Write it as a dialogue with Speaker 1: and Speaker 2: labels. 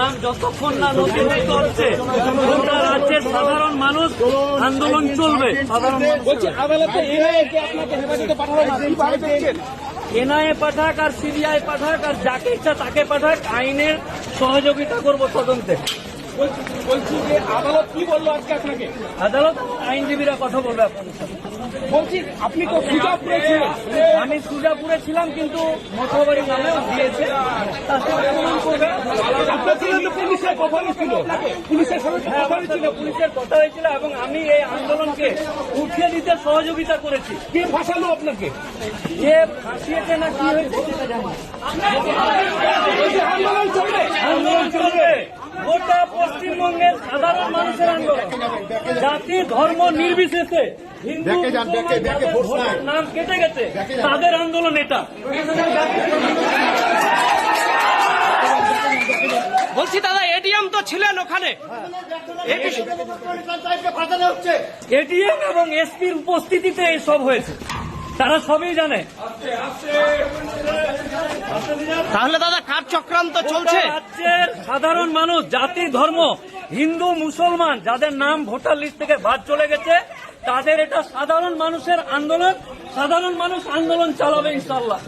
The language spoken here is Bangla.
Speaker 1: নাম যতক্ষণ না নথিভুক্ত হচ্ছে গোটা রাজ্যের সাধারণ মানুষ আন্দোলন চলবে। সাধারণ
Speaker 2: বলছি আদালতে এনআইএ কে আপনাকে হেফাজতে পাঠালো না, কিভাবে দেখছেন?
Speaker 1: এনআইএ পাঠাক আর সিবিআই পাঠাক আর যাকে ইচ্ছা তাকে পাঠাক, আইনের সহযোগিতা করব তদন্তে।
Speaker 2: বলছি যে আদালত কি বললো আজকে আপনাকে?
Speaker 1: আদালত আইনজীবীরা কথা বলবে আপনাদের সাথে।
Speaker 2: বলছি আপনি তো সুজাপুরে ছিলেন।
Speaker 1: আমি সুজাপুরে ছিলাম, কিন্তু মঠবাড়ি নামেও দিয়েছে, তার সাথে প্রমাণ করবে।
Speaker 2: আপনার ছিলেন তো পুলিশের কথা হয়েছিল, পুলিশের সঙ্গে
Speaker 1: হ্যাঁ,
Speaker 2: কথা
Speaker 1: আমার
Speaker 2: হয়েছিল।
Speaker 1: সাথে পুলিশের কথা হয়েছিল এবং আমি এই আন্দোলনকে উঠিয়ে দিতে সহযোগিতা করেছি।
Speaker 2: কে ফাঁসালো আপনাকে?
Speaker 1: যে ফাঁসিয়েছে না কি হয়েছে সেটা জানি না।
Speaker 2: আন্দোলন চলবে।
Speaker 1: আন্দোলন চলবে, গোটা পশ্চিমবঙ্গের সাধারণ মানুষের আন্দোলন, জাতি ধর্ম নির্বিশেষে। হিন্দু মুসলমান যাদের ভোটার নাম কেটে গেছে তাদের আন্দোলন এটা।
Speaker 2: বলছি দাদা এটিএম তো ছিলেন ওখানে,
Speaker 1: এটিএম এবং এসপির উপস্থিতিতে এসব হয়েছে, তারা সবই জানে।
Speaker 2: তাহলে দাদা কার চক্রান্ত চলছে?
Speaker 1: রাজ্যের সাধারণ মানুষ, জাতি ধর্ম, হিন্দু মুসলমান যাদের নাম ভোটার লিস্ট থেকে বাদ চলে গেছে তাদের এটা সাধারণ মানুষের আন্দোলন। সাধারণ মানুষ আন্দোলন চালাবে ইনশাল্লাহ।